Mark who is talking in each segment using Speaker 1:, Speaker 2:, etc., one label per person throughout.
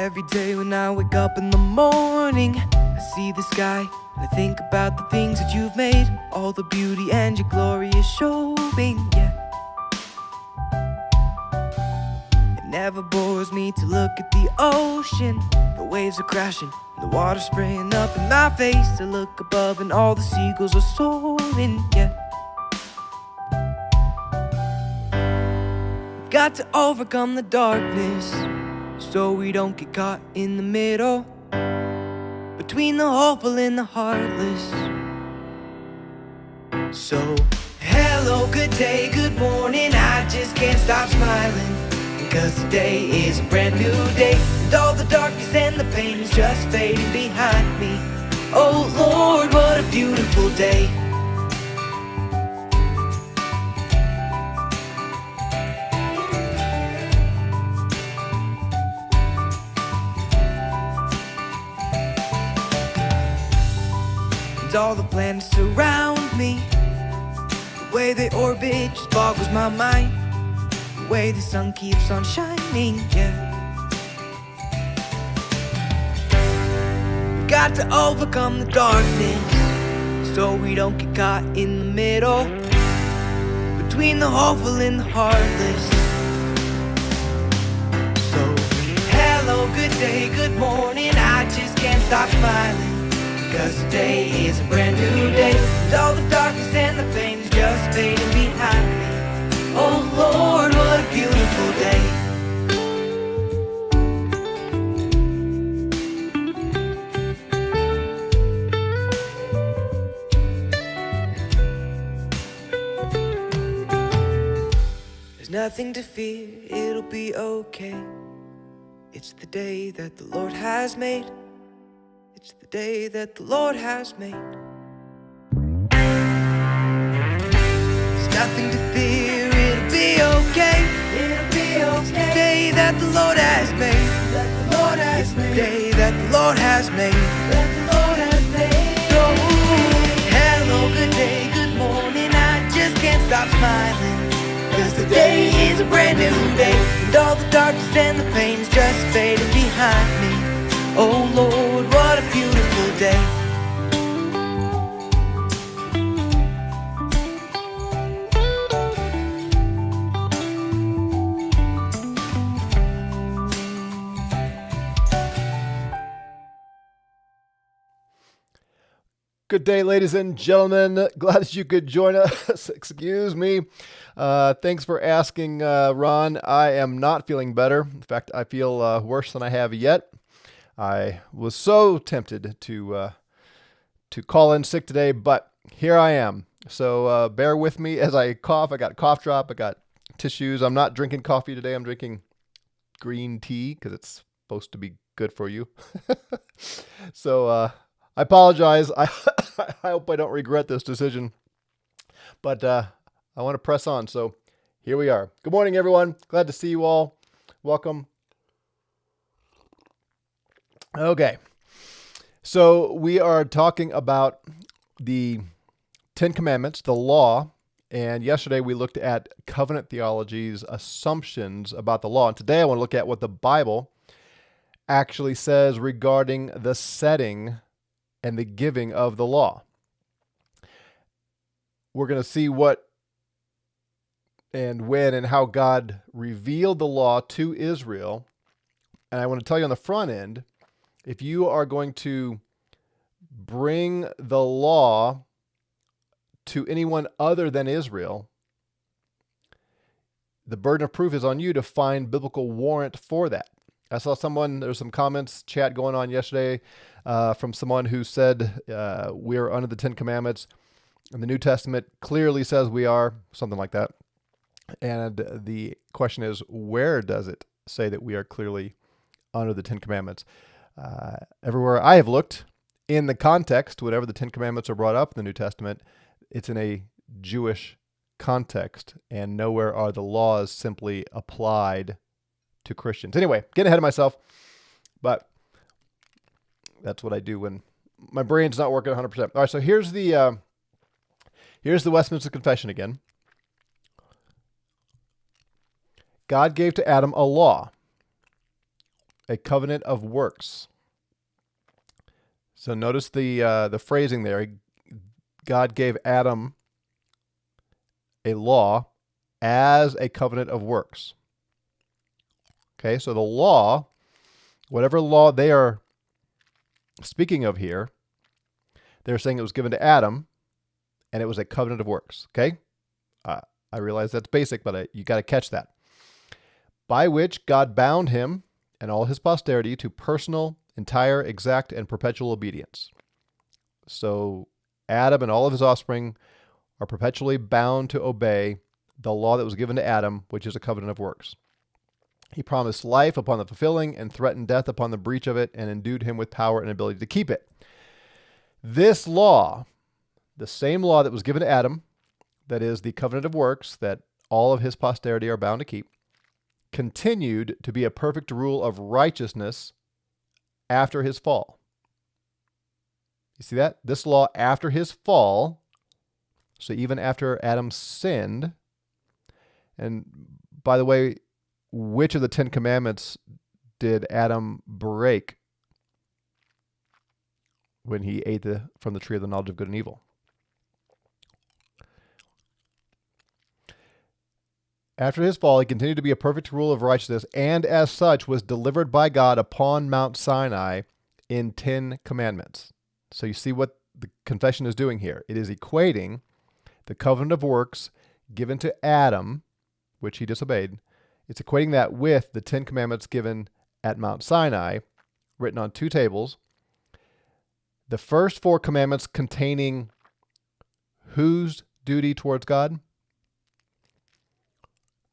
Speaker 1: Every day when I wake up in the morning, I see the sky and I think about the things that you've made. All the beauty and your glory is showing, yeah. It never bores me to look at the ocean. The waves are crashing, the water spraying up in my face. To look above and all the seagulls are soaring, yeah. We've got to overcome the darkness, so we don't get caught in the middle, between the hopeful and the heartless. So, hello, good day, good morning, I just can't stop smiling, because today is a brand new day, and all the darkness and the pain is just fading behind me. Oh Lord, what a beautiful day. And all the planets surround me, the way they orbit just boggles my mind, the way the sun keeps on shining, yeah. We've got to overcome the darkness, so we don't get caught in the middle, between the hopeful and the heartless. So, hello, good day, good morning, I just can't stop smiling, because today is a brand new day, and all the darkness and the pain is just fading behind me. Oh Lord, what a beautiful day. There's nothing to fear, it'll be okay. It's the day that the Lord has made. It's the day that the Lord has made. There's nothing to fear, it'll be okay. It'll be okay. It's the day that the Lord has made. That the Lord has made. It's the day that the Lord has made. That the Lord has made. So, hello, good day, good morning, I just can't stop smiling, because today is a brand new day, and all the darkness and the pain is just fading behind me. Oh Lord, what a beautiful day.
Speaker 2: Good day, ladies and gentlemen. Glad that you could join us. Excuse me. Thanks for asking, Ron. I am not feeling better. In fact, I feel worse than I have yet. I was so tempted to call in sick today, but here I am. So bear with me as I cough. I got a cough drop. I got tissues. I'm not drinking coffee today. I'm drinking green tea because it's supposed to be good for you. So I apologize. I hope I don't regret this decision, but I want to press on. So here we are. Good morning, everyone. Glad to see you all. Welcome. Okay, so we are talking about the Ten Commandments, the law, and yesterday we looked at covenant theology's assumptions about the law, and today I want to look at what the Bible actually says regarding the setting and the giving of the law. We're going to see what and when and how God revealed the law to Israel, and I want to tell you on the front end, if you are going to bring the law to anyone other than Israel, the burden of proof is on you to find biblical warrant for that. I saw there's some comments, chat going on yesterday from someone who said we are under the Ten Commandments, and the New Testament clearly says we are, something like that. And the question is, where does it say that we are clearly under the Ten Commandments? Everywhere I have looked in the context, whenever the Ten Commandments are brought up in the New Testament, it's in a Jewish context, and nowhere are the laws simply applied to Christians. Anyway, getting ahead of myself, but that's what I do when my brain's not working 100%. All right, so here's the Westminster Confession again. God gave to Adam a law, a covenant of works. So notice the phrasing there. God gave Adam a law as a covenant of works. Okay, so the law, whatever law they are speaking of here, they're saying it was given to Adam, and it was a covenant of works. Okay, I realize that's basic, but you got to catch that. By which God bound him and all his posterity to personal, entire, exact, and perpetual obedience. So Adam and all of his offspring are perpetually bound to obey the law that was given to Adam, which is a covenant of works. He promised life upon the fulfilling and threatened death upon the breach of it, and endued him with power and ability to keep it. This law, the same law that was given to Adam, that is the covenant of works that all of his posterity are bound to keep, continued to be a perfect rule of righteousness after his fall. You see that? This law after his fall, so even after Adam sinned, and by the way, which of the 10 commandments did Adam break when he ate from the tree of the knowledge of good and evil? After his fall, he continued to be a perfect rule of righteousness, and as such was delivered by God upon Mount Sinai in 10 commandments. So you see what the confession is doing here. It is equating the covenant of works given to Adam, which he disobeyed. It's equating that with the 10 commandments given at Mount Sinai, written on 2 tables. The first 4 commandments containing whose duty towards God?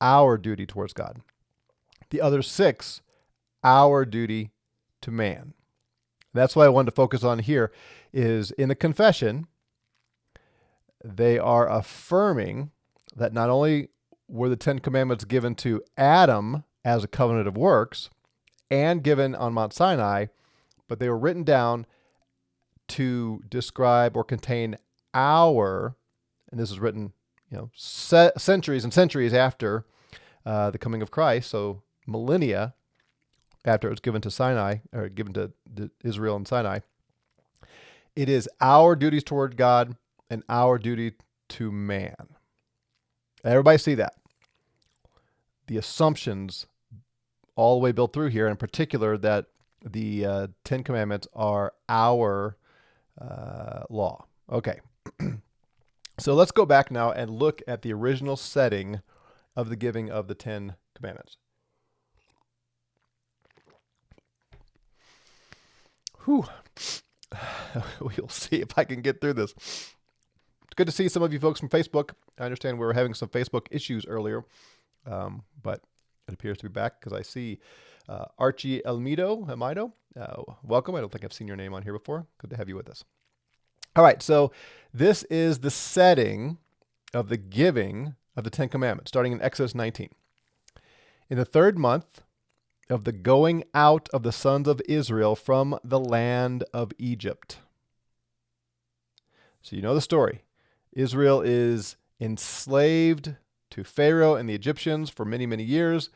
Speaker 2: Our duty towards God. The other 6, our duty to man. That's what I wanted to focus on here, is in the confession, they are affirming that not only were the 10 commandments given to Adam as a covenant of works and given on Mount Sinai, but they were written down to describe or contain our, and this is written, centuries and centuries after the coming of Christ, so millennia after it was given to Sinai, or given to Israel and Sinai. It is our duties toward God and our duty to man. Everybody see that? The assumptions all the way built through here, in particular that the 10 commandments are our law. Okay. So let's go back now and look at the original setting of the giving of the 10 commandments. Whew. We'll see if I can get through this. It's good to see some of you folks from Facebook. I understand we were having some Facebook issues earlier, but it appears to be back because I see Archie Amido. Welcome. I don't think I've seen your name on here before. Good to have you with us. All right, so this is the setting of the giving of the 10 commandments, starting in Exodus 19. In the 3rd month of the going out of the sons of Israel from the land of Egypt. So you know the story. Israel is enslaved to Pharaoh and the Egyptians for many, many years.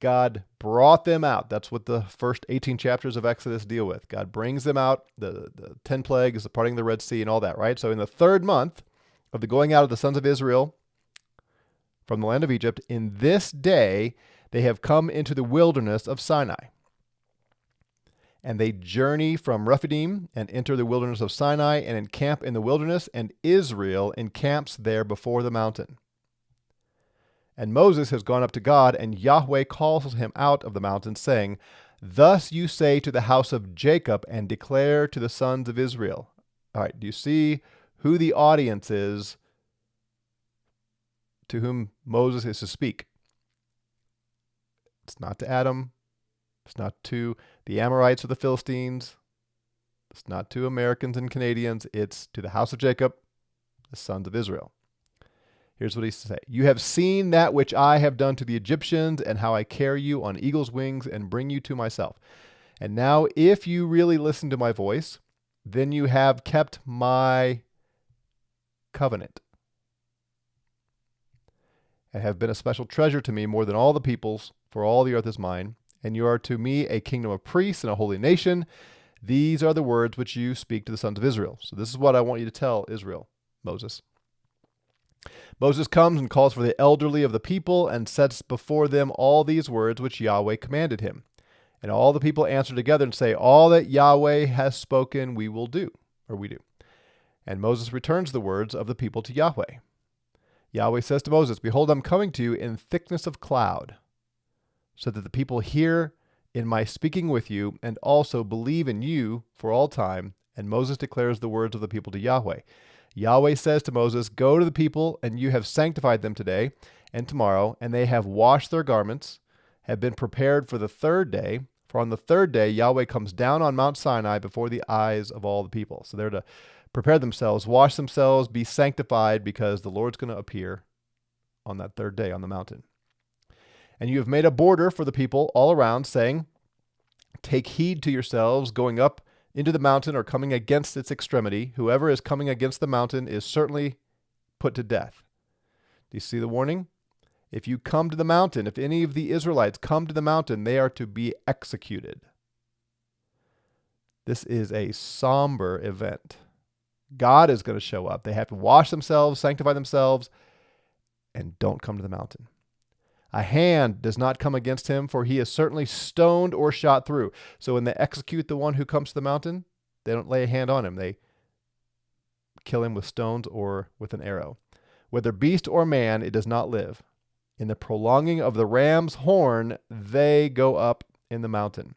Speaker 2: God brought them out. That's what the first 18 chapters of Exodus deal with. God brings them out, the 10 plagues, the parting of the Red Sea, and all that, right? So in the 3rd month of the going out of the sons of Israel from the land of Egypt, in this day they have come into the wilderness of Sinai. And they journey from Rephidim and enter the wilderness of Sinai and encamp in the wilderness, and Israel encamps there before the mountain. And Moses has gone up to God, and Yahweh calls him out of the mountain, saying, "Thus you say to the house of Jacob, and declare to the sons of Israel." All right, do you see who the audience is to whom Moses is to speak? It's not to Adam. It's not to the Amorites or the Philistines. It's not to Americans and Canadians. It's to the house of Jacob, the sons of Israel. Here's what he says. "You have seen that which I have done to the Egyptians, and how I carry you on eagle's wings and bring you to myself. And now if you really listen to my voice, then you have kept my covenant and have been a special treasure to me more than all the peoples, for all the earth is mine. and you are to me a kingdom of priests and a holy nation. These are the words which you speak to the sons of Israel. So this is what I want you to tell Israel, Moses. Moses comes and calls for the elderly of the people and sets before them all these words which Yahweh commanded him. And all the people answer together and say, all that Yahweh has spoken we will do, or we do. And Moses returns the words of the people to Yahweh. Yahweh says to Moses, behold, I'm coming to you in thickness of cloud, so that the people hear in my speaking with you and also believe in you for all time. And Moses declares the words of the people to Yahweh. Yahweh says to Moses, go to the people, and you have sanctified them today and tomorrow, and they have washed their garments, have been prepared for the third day. For on the third day, Yahweh comes down on Mount Sinai before the eyes of all the people. So they're to prepare themselves, wash themselves, be sanctified, because the Lord's going to appear on that third day on the mountain. And you have made a border for the people all around, saying, take heed to yourselves, going up into the mountain or coming against its extremity. Whoever is coming against the mountain is certainly put to death. Do you see the warning? If you come to the mountain, if any of the Israelites come to the mountain, they are to be executed. This is a somber event. God is going to show up. They have to wash themselves, sanctify themselves, and don't come to the mountain. A hand does not come against him, for he is certainly stoned or shot through. So when they execute the one who comes to the mountain, they don't lay a hand on him. They kill him with stones or with an arrow. Whether beast or man, it does not live. In the prolonging of the ram's horn, they go up in the mountain.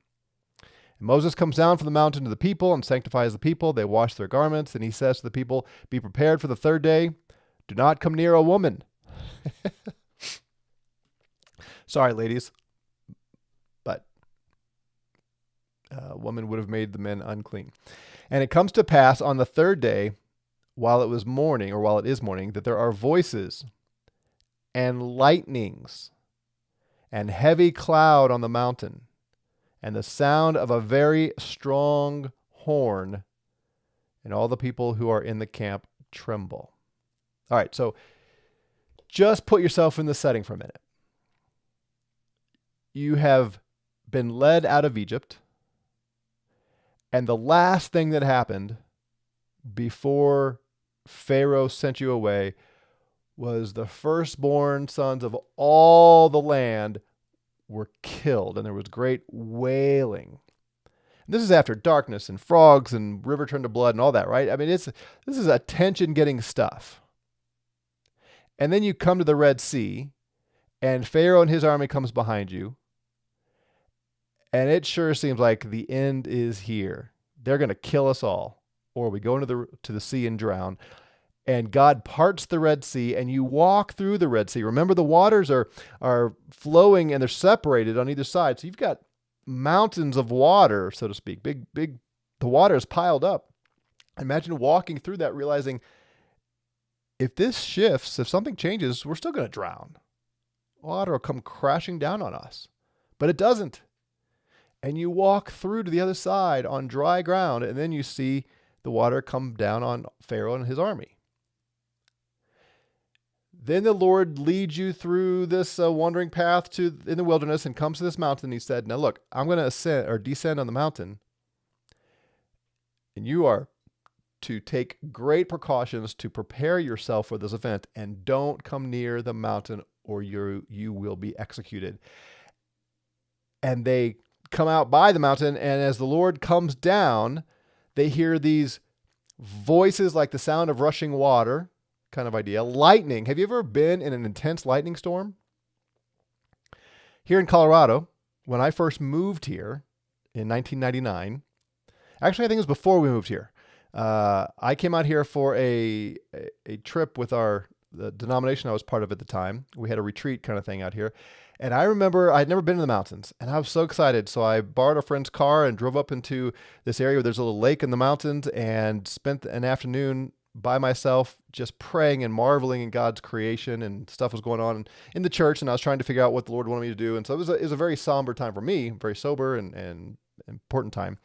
Speaker 2: And Moses comes down from the mountain to the people and sanctifies the people. They wash their garments, and he says to the people, be prepared for the third day. Do not come near a woman. Sorry, ladies, but a woman would have made the men unclean. And it comes to pass on the third day, while it is morning, that there are voices and lightnings and heavy cloud on the mountain, and the sound of a very strong horn, and all the people who are in the camp tremble. All right, so just put yourself in the setting for a minute. You have been led out of Egypt, and the last thing that happened before Pharaoh sent you away was the firstborn sons of all the land were killed, and there was great wailing. And this is after darkness and frogs and river turned to blood and all that, right? I mean, this is attention-getting stuff. And then you come to the Red Sea, and Pharaoh and his army comes behind you, and it sure seems like the end is here. They're going to kill us all, or we go into the sea and drown. And God parts the Red Sea, and you walk through the Red Sea. Remember, the waters are flowing, and they're separated on either side. So you've got mountains of water, so to speak. Big, the water is piled up. Imagine walking through that, realizing if this shifts, if something changes, we're still going to drown. Water will come crashing down on us. But it doesn't. And you walk through to the other side on dry ground, and then you see the water come down on Pharaoh and his army. Then the Lord leads you through this wandering path in the wilderness and comes to this mountain. He said, now look, I'm going to descend on the mountain, and you are to take great precautions to prepare yourself for this event, and don't come near the mountain or you will be executed. And they come out by the mountain, and as the Lord comes down, they hear these voices like the sound of rushing water, kind of idea. Lightning. Have you ever been in an intense lightning storm? Here in Colorado, when I first moved here in 1999, actually I think it was before we moved here, I came out here for a trip with the denomination I was part of at the time. We had a retreat kind of thing out here. And I remember I'd never been in the mountains, and I was so excited. So I borrowed a friend's car and drove up into this area where there's a little lake in the mountains, and spent an afternoon by myself just praying and marveling in God's creation, and stuff was going on in the church, and I was trying to figure out what the Lord wanted me to do. And so it was a very somber time for me, very sober and important time.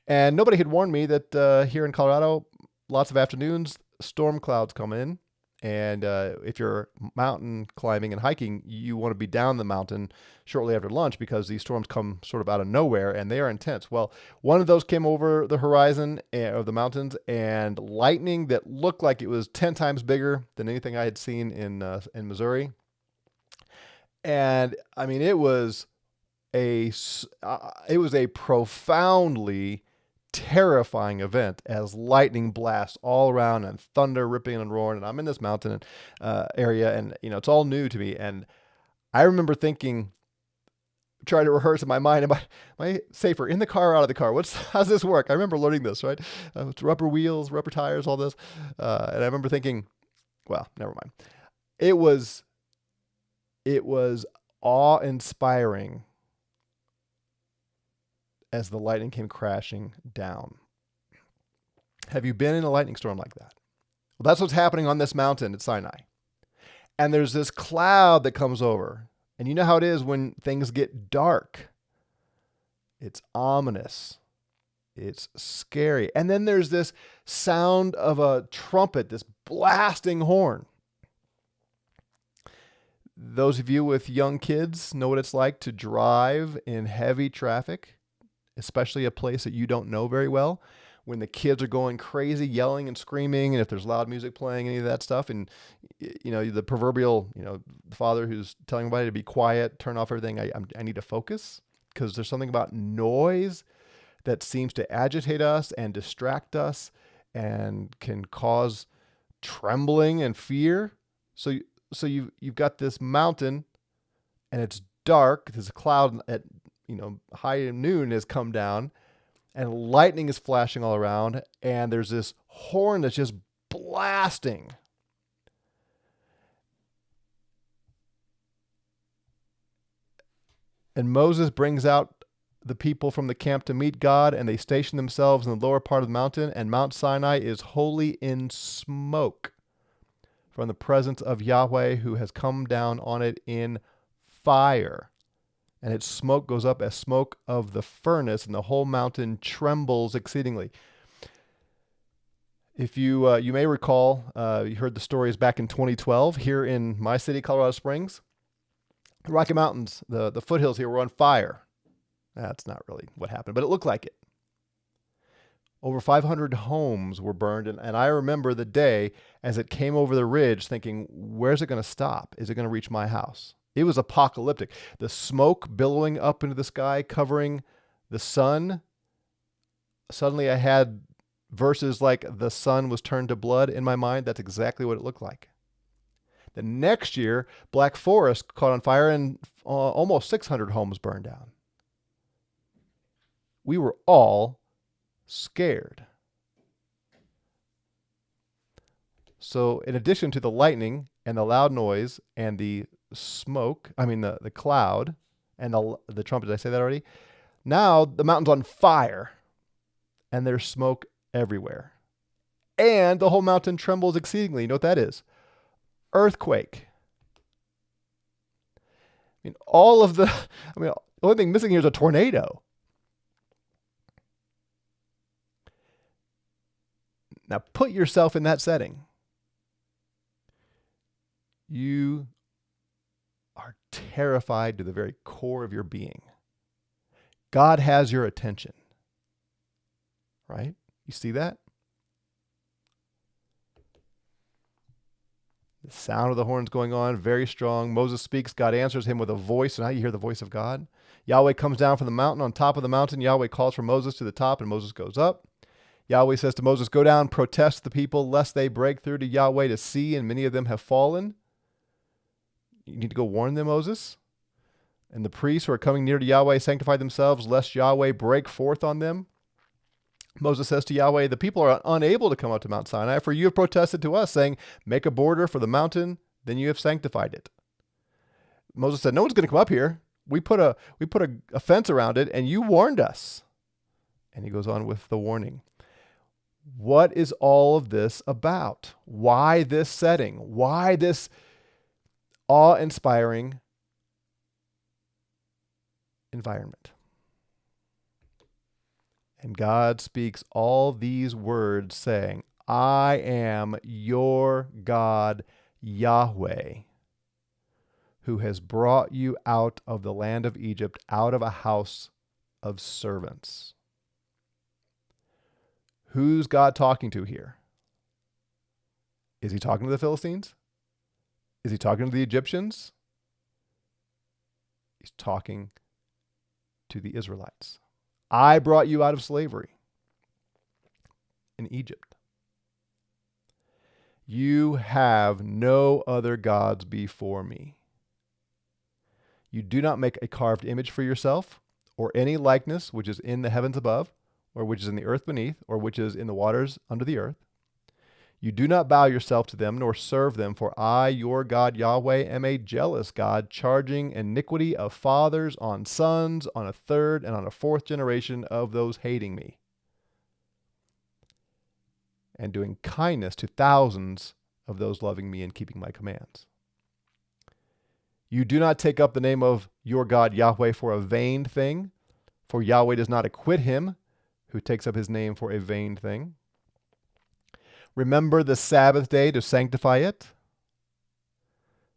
Speaker 2: And nobody had warned me that here in Colorado, lots of afternoons, storm clouds come in, And if you're mountain climbing and hiking, you want to be down the mountain shortly after lunch because these storms come sort of out of nowhere and they are intense. Well, one of those came over the horizon of the mountains, and lightning that looked like it was 10 times bigger than anything I had seen in Missouri. And I mean, it was a profoundly terrifying event as lightning blasts all around and thunder ripping and roaring. And I'm in this mountain area, and it's all new to me. And I remember thinking, trying to rehearse in my mind, am I safer in the car or out of the car? How's this work? I remember learning this, right? It's rubber wheels, rubber tires, all this. And I remember thinking, well, never mind. It was awe-inspiring as the lightning came crashing down. Have you been in a lightning storm like that? Well, that's what's happening on this mountain at Sinai. And there's this cloud that comes over. And you know how it is when things get dark. It's ominous. It's scary. And then there's this sound of a trumpet, this blasting horn. Those of you with young kids know what it's like to drive in heavy traffic, especially a place that you don't know very well, when the kids are going crazy, yelling and screaming, and if there's loud music playing, any of that stuff, and the proverbial, the father who's telling everybody to be quiet, turn off everything. I need to focus, because there's something about noise that seems to agitate us and distract us and can cause trembling and fear. So you've got this mountain, and it's dark. There's a cloud at high noon has come down, and lightning is flashing all around, and there's this horn that's just blasting. And Moses brings out the people from the camp to meet God, and they station themselves in the lower part of the mountain, and Mount Sinai is wholly in smoke from the presence of Yahweh, who has come down on it in fire. And its smoke goes up as smoke of the furnace, and the whole mountain trembles exceedingly. If you may recall, you heard the stories back in 2012 here in my city, Colorado Springs. The Rocky Mountains, the foothills here were on fire. That's not really what happened, but it looked like it. Over 500 homes were burned, and I remember the day as it came over the ridge thinking, where's it going to stop? Is it going to reach my house? It was apocalyptic. The smoke billowing up into the sky, covering the sun. Suddenly I had verses like the sun was turned to blood in my mind. That's exactly what it looked like. The next year, Black Forest caught on fire and almost 600 homes burned down. We were all scared. So in addition to the lightning and the loud noise and the smoke, the cloud and the trumpet, did I say that already? Now the mountain's on fire and there's smoke everywhere. And the whole mountain trembles exceedingly. You know what that is? Earthquake. The only thing missing here is a tornado. Now put yourself in that setting. You are terrified to the very core of your being. God has your attention. Right? You see that? The sound of the horns going on, very strong. Moses speaks. God answers him with a voice. And now you hear the voice of God. Yahweh comes down from the mountain. On top of the mountain, Yahweh calls for Moses to the top, and Moses goes up. Yahweh says to Moses, go down, protest the people, lest they break through to Yahweh to see, and many of them have fallen. You need to go warn them, Moses. And the priests who are coming near to Yahweh sanctify themselves, lest Yahweh break forth on them. Moses says to Yahweh, the people are unable to come up to Mount Sinai, for you have protested to us, saying, make a border for the mountain, then you have sanctified it. Moses said, no one's going to come up here. We put a fence around it, and you warned us. And he goes on with the warning. What is all of this about? Why this setting? Why this awe-inspiring environment? And God speaks all these words saying, I am your God, Yahweh, who has brought you out of the land of Egypt, out of a house of servants. Who's God talking to here? Is he talking to the Philistines? Is he talking to the Egyptians? He's talking to the Israelites. I brought you out of slavery in Egypt. You have no other gods before me. You do not make a carved image for yourself, or any likeness which is in the heavens above, or which is in the earth beneath, or which is in the waters under the earth. You do not bow yourself to them, nor serve them, for I, your God Yahweh, am a jealous God, charging iniquity of fathers on sons, on a third and on a fourth generation of those hating me, and doing kindness to thousands of those loving me and keeping my commands. You do not take up the name of your God Yahweh for a vain thing, for Yahweh does not acquit him who takes up his name for a vain thing. Remember the Sabbath day to sanctify it.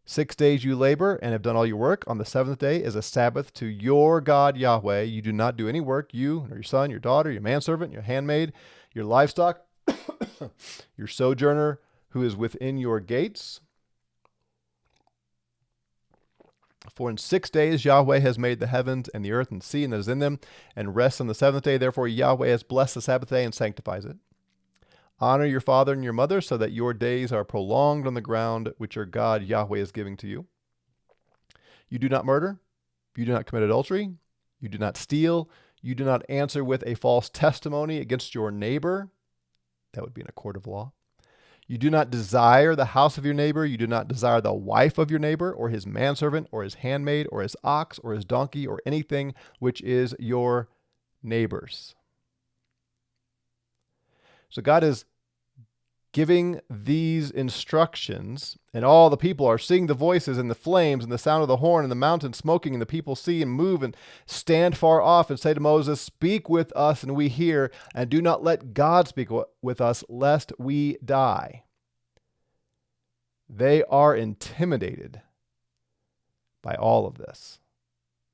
Speaker 2: 6 days you labor and have done all your work. On the seventh day is a Sabbath to your God Yahweh. You do not do any work, you, nor your son, your daughter, your manservant, your handmaid, your livestock, your sojourner who is within your gates. For in 6 days Yahweh has made the heavens and the earth and the sea and that is in them, and rests on the seventh day. Therefore Yahweh has blessed the Sabbath day and sanctifies it. Honor your father and your mother, so that your days are prolonged on the ground which your God Yahweh is giving to you. You do not murder. You do not commit adultery. You do not steal. You do not answer with a false testimony against your neighbor. That would be in a court of law. You do not desire the house of your neighbor. You do not desire the wife of your neighbor, or his manservant, or his handmaid, or his ox, or his donkey, or anything which is your neighbor's. So God is giving these instructions, and all the people are seeing the voices and the flames and the sound of the horn and the mountain smoking, and the people see and move and stand far off and say to Moses, "Speak with us and we hear, and do not let God speak with us, lest we die." They are intimidated by all of this.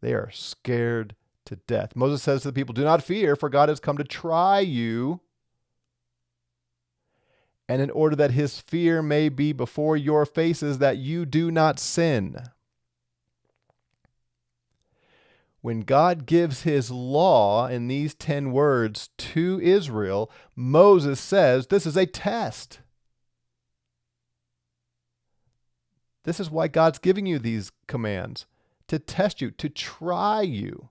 Speaker 2: They are scared to death. Moses says to the people, "Do not fear, for God has come to try you, and in order that his fear may be before your faces, that you do not sin." When God gives his law in these 10 words to Israel, Moses says, this is a test. This is why God's giving you these commands, to test you, to try you,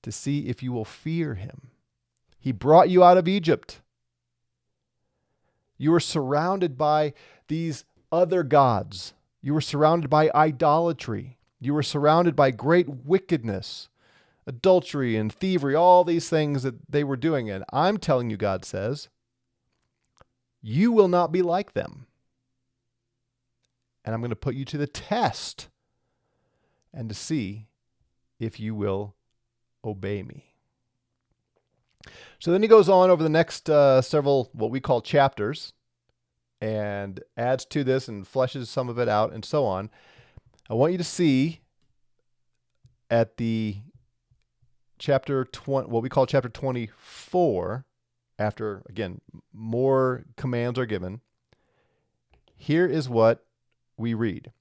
Speaker 2: to see if you will fear him. He brought you out of Egypt. You were surrounded by these other gods. You were surrounded by idolatry. You were surrounded by great wickedness, adultery and thievery, all these things that they were doing. And I'm telling you, God says, you will not be like them. And I'm going to put you to the test and to see if you will obey me. So then he goes on over the next several, what we call chapters, and adds to this and fleshes some of it out and so on. I want you to see at the chapter 20, what we call chapter 24, after, again, more commands are given. Here is what we read.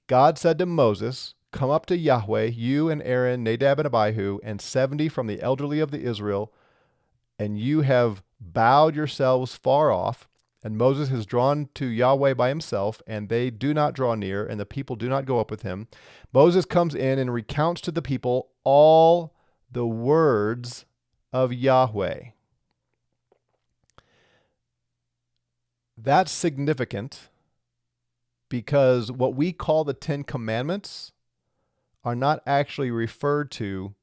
Speaker 2: God said to Moses, "Come up to Yahweh, you and Aaron, Nadab and Abihu, and 70 from the elderly of the Israel, and you have bowed yourselves far off." And Moses has drawn to Yahweh by himself, and they do not draw near, and the people do not go up with him. Moses comes in and recounts to the people all the words of Yahweh. That's significant because what we call the 10 Commandments are not actually referred to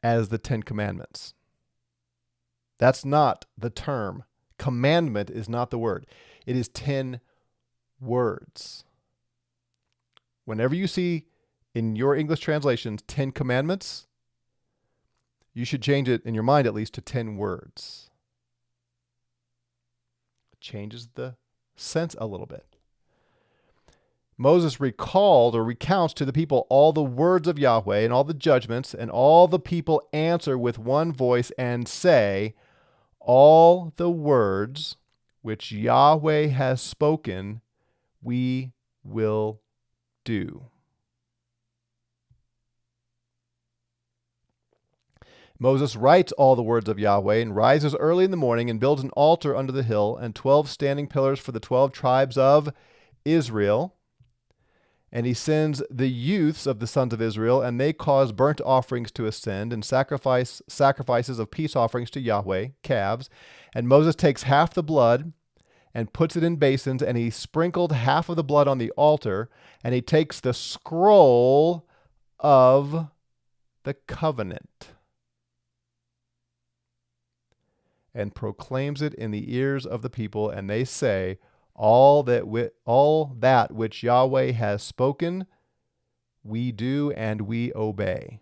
Speaker 2: as the 10 Commandments. That's not the term. Commandment is not the word. It is 10 words. Whenever you see in your English translations 10 Commandments, you should change it in your mind at least to 10 words. changes the sense a little bit. Moses recalled or recounts to the people all the words of Yahweh and all the judgments, and all the people answer with one voice and say, all the words which Yahweh has spoken, we will do. Moses writes all the words of Yahweh and rises early in the morning and builds an altar under the hill and 12 standing pillars for the 12 tribes of Israel. And he sends the youths of the sons of Israel, and they cause burnt offerings to ascend and sacrifices of peace offerings to Yahweh, calves. And Moses takes half the blood and puts it in basins, and he sprinkled half of the blood on the altar, and he takes the scroll of the covenant and proclaims it in the ears of the people, and they say, all that which Yahweh has spoken, we do and we obey.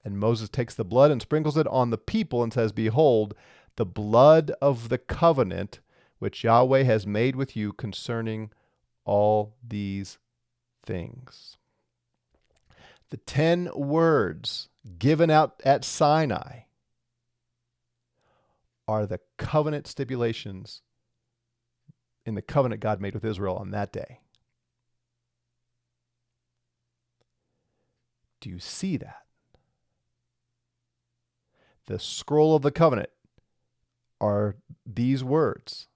Speaker 2: And Moses takes the blood and sprinkles it on the people and says, behold, the blood of the covenant which Yahweh has made with you concerning all these things. The 10 words given out at Sinai are the covenant stipulations in the covenant God made with Israel on that day. Do you see that? The scroll of the covenant are these words,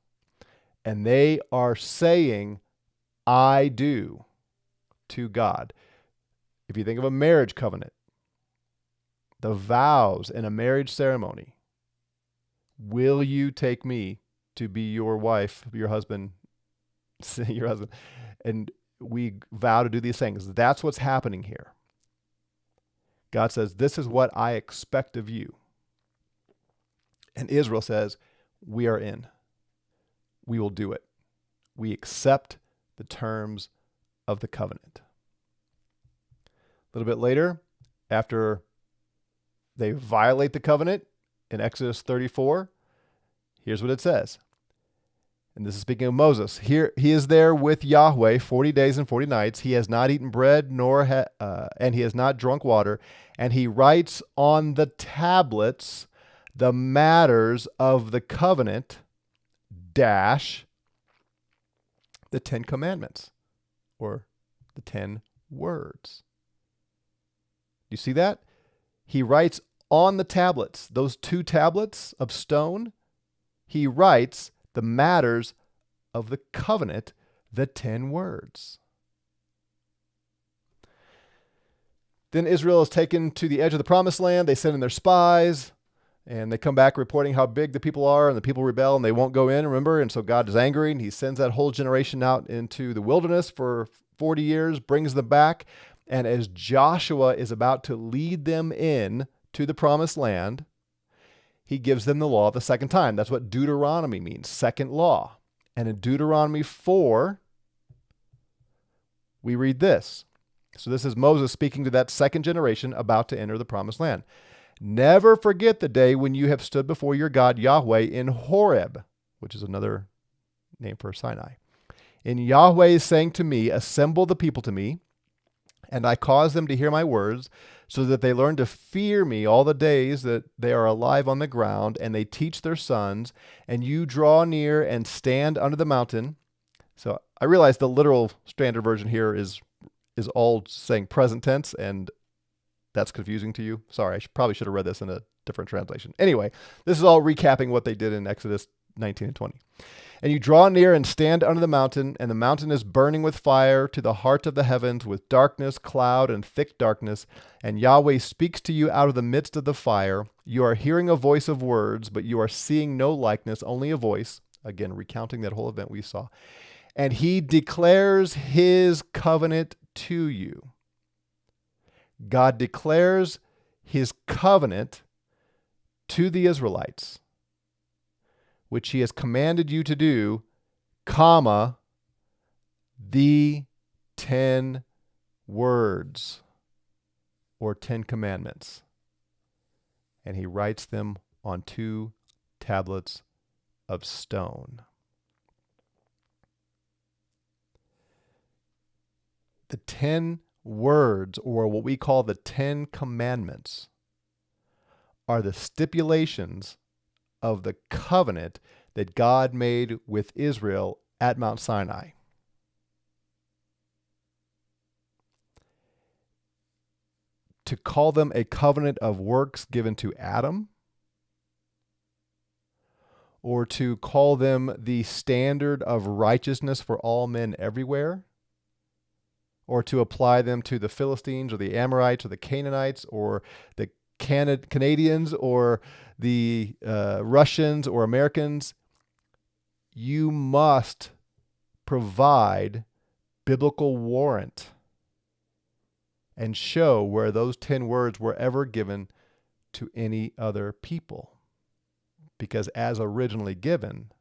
Speaker 2: and they are saying, I do to God. If you think of a marriage covenant, the vows in a marriage ceremony, will you take me to be your wife, your husband, your husband? And we vow to do these things. That's what's happening here. God says, this is what I expect of you. And Israel says, we are in. We will do it. We accept the terms of the covenant. A little bit later, after they violate the covenant in Exodus 34, here's what it says. And this is speaking of Moses. Here he is there with Yahweh 40 days and 40 nights. He has not eaten bread and he has not drunk water. And he writes on the tablets the matters of the covenant, the 10 commandments, or the 10 words. You see that? He writes on the tablets, those 2 tablets of stone, he writes the matters of the covenant, the 10 words. Then Israel is taken to the edge of the promised land. They send in their spies, and they come back reporting how big the people are, and the people rebel, and they won't go in, remember? And so God is angry, and he sends that whole generation out into the wilderness for 40 years, brings them back. And as Joshua is about to lead them in to the promised land, he gives them the law the second time. That's what Deuteronomy means, second law. And in Deuteronomy 4, we read this. So this is Moses speaking to that second generation about to enter the promised land. Never forget the day when you have stood before your God Yahweh in Horeb, which is another name for Sinai. And Yahweh is saying to me, assemble the people to me, and I cause them to hear my words, so that they learn to fear me all the days that they are alive on the ground, and they teach their sons, and you draw near and stand under the mountain. So I realize the literal standard version here is all saying present tense, and that's confusing to you. Sorry, probably should have read this in a different translation. Anyway, this is all recapping what they did in Exodus 19 and 20. And you draw near and stand under the mountain, and the mountain is burning with fire to the heart of the heavens, with darkness, cloud, and thick darkness. And Yahweh speaks to you out of the midst of the fire. You are hearing a voice of words, but you are seeing no likeness, only a voice. Again, recounting that whole event we saw. And he declares his covenant to you. God declares his covenant to the Israelites, which he has commanded you to do, the 10 words or 10 commandments. And he writes them on 2 tablets of stone. The 10 words, or what we call the 10 commandments, are the stipulations of the covenant that God made with Israel at Mount Sinai. To call them a covenant of works given to Adam, or to call them the standard of righteousness for all men everywhere, or to apply them to the Philistines or the Amorites or the Canaanites or the Canadians or the Russians or Americans, you must provide biblical warrant and show where those 10 words were ever given to any other people. Because as originally given,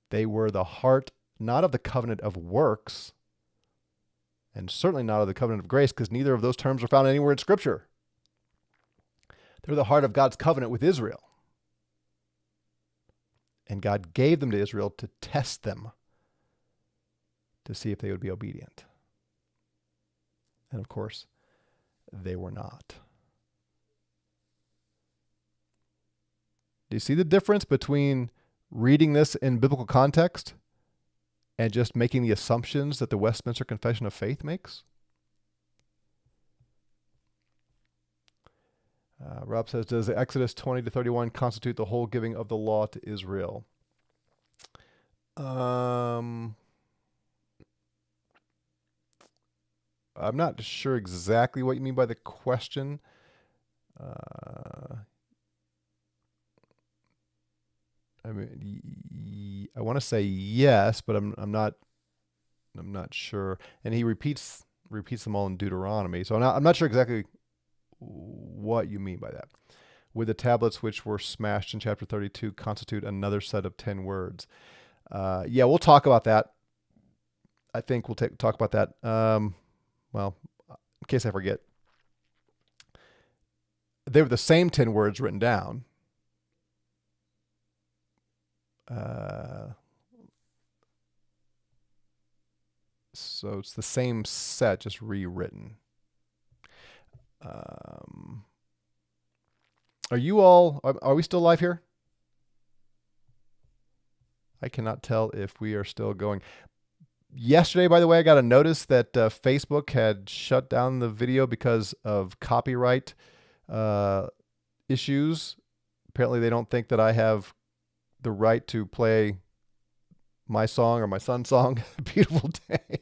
Speaker 2: they were the heart, not of the covenant of works, and certainly not of the covenant of grace, because neither of those terms are found anywhere in Scripture. They're the heart of God's covenant with Israel. And God gave them to Israel to test them, to see if they would be obedient. And of course, they were not. Do you see the difference between reading this in biblical context and just making the assumptions that the Westminster Confession of Faith makes? Rob says, does Exodus 20-31 constitute the whole giving of the law to Israel? I'm not sure exactly what you mean by the question. I mean, I want to say yes, but I'm not sure. And he repeats them all in Deuteronomy, so I'm not sure exactly what you mean by that. With the tablets which were smashed in chapter 32 constitute another set of 10 words. Yeah, we'll talk about that. I think we'll talk about that. Well, in case I forget, they were the same 10 words written down. So it's the same set, just rewritten. Are you all, are we still live here? I cannot tell if we are still going. Yesterday, by the way, I got a notice that Facebook had shut down the video because of copyright issues. Apparently, they don't think that I have the right to play my song or my son's song. Beautiful day.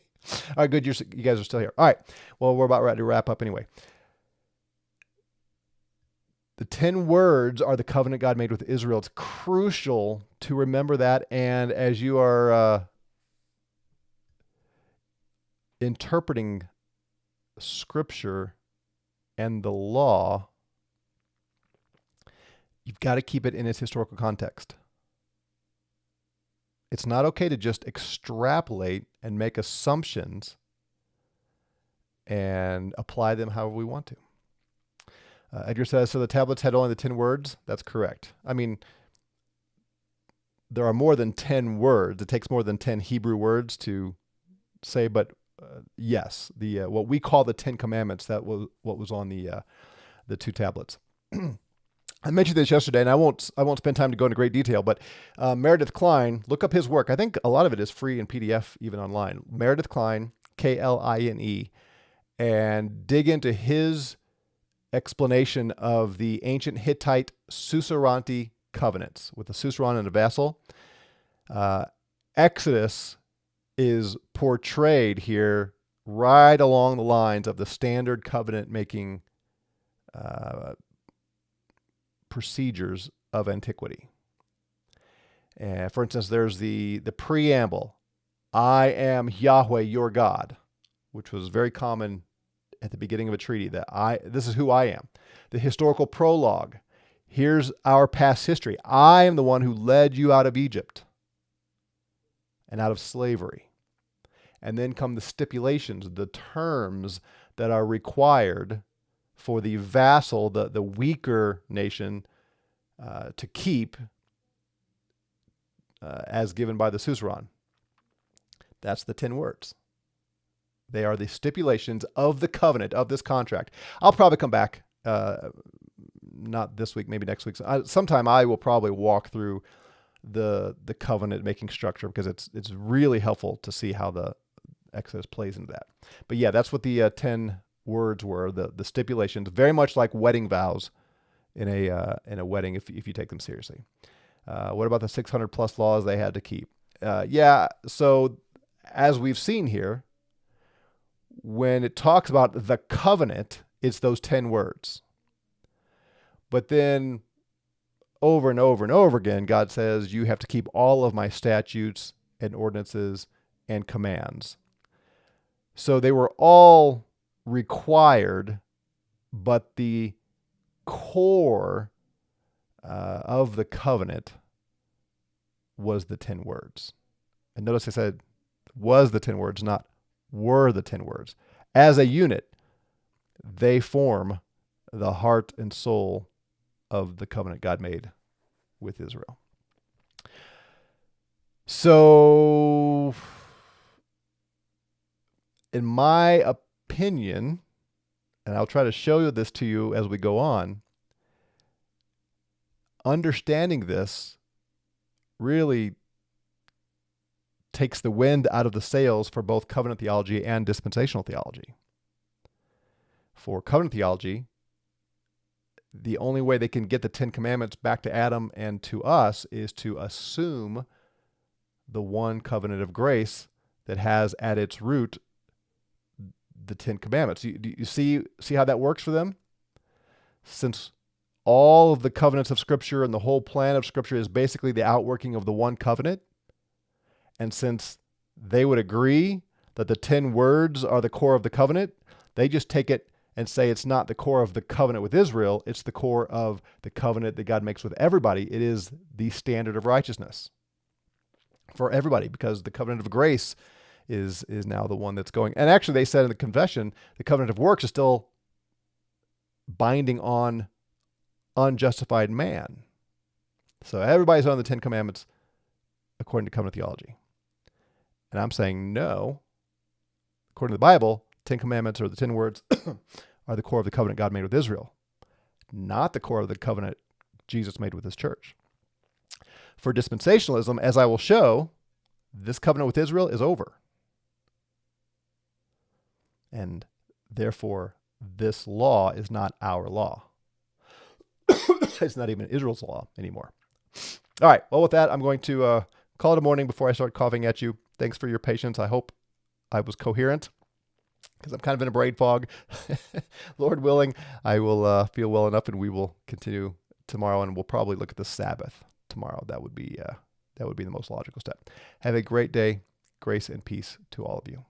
Speaker 2: All right, good. You guys are still here. All right. Well, we're about ready to wrap up anyway. The 10 words are the covenant God made with Israel. It's crucial to remember that. And as you are interpreting Scripture and the law, you've got to keep it in its historical context. It's not okay to just extrapolate and make assumptions and apply them however we want to. Edgar says, so the tablets had only the 10 words? That's correct. I mean, there are more than 10 words. It takes more than 10 Hebrew words to say, but yes, the what we call the 10 Commandments, that was what was on the 2 tablets. I mentioned this yesterday, and I won't spend time to go into great detail, but Meredith Kline, look up his work. I think a lot of it is free in PDF, even online. Meredith Kline, Kline, and dig into his explanation of the ancient Hittite suzerainty covenants with the suzerain and a vassal. Exodus is portrayed here right along the lines of the standard covenant making procedures of antiquity. For instance, there's the preamble, I am Yahweh your God, which was very common at the beginning of a treaty, that this is who I am. The historical prologue, here's our past history. I am the one who led you out of Egypt and out of slavery. And then come the stipulations, the terms that are required for the vassal, the weaker nation, to keep as given by the suzerain. That's the 10 words. They are the stipulations of the covenant, of this contract. I'll probably come back, not this week, maybe next week. Sometime I will probably walk through the covenant making structure, because it's really helpful to see how the Exodus plays into that. But yeah, that's what the 10 words were, the stipulations, very much like wedding vows in a wedding, if you take them seriously. What about the 600 plus laws they had to keep? So as we've seen here, when it talks about the covenant, it's those 10 words. But then over and over and over again, God says, you have to keep all of my statutes and ordinances and commands. So they were all required, but the core of the covenant was the 10 words. And notice I said was the 10 words, not were the 10 words. As a unit, they form the heart and soul of the covenant God made with Israel. So, in my opinion, and I'll try to show this to you as we go on, understanding this really takes the wind out of the sails for both covenant theology and dispensational theology. For covenant theology, the only way they can get the 10 commandments back to Adam and to us is to assume the one covenant of grace that has at its root the 10 commandments. Do you see how that works for them? Since all of the covenants of Scripture and the whole plan of Scripture is basically the outworking of the one covenant, and since they would agree that the 10 words are the core of the covenant, they just take it and say it's not the core of the covenant with Israel, it's the core of the covenant that God makes with everybody. It is the standard of righteousness for everybody, because the covenant of grace is now the one that's going. And actually, they said in the confession, the covenant of works is still binding on unjustified man. So everybody's on the 10 commandments according to covenant theology. And I'm saying no. According to the Bible, 10 commandments, or the 10 words, are the core of the covenant God made with Israel, not the core of the covenant Jesus made with his church. For dispensationalism, as I will show, this covenant with Israel is over. And therefore, this law is not our law. It's not even Israel's law anymore. All right. Well, with that, I'm going to call it a morning before I start coughing at you. Thanks for your patience. I hope I was coherent, because I'm kind of in a brain fog. Lord willing, I will feel well enough, and we will continue tomorrow, and we'll probably look at the Sabbath tomorrow. That would be the most logical step. Have a great day. Grace and peace to all of you.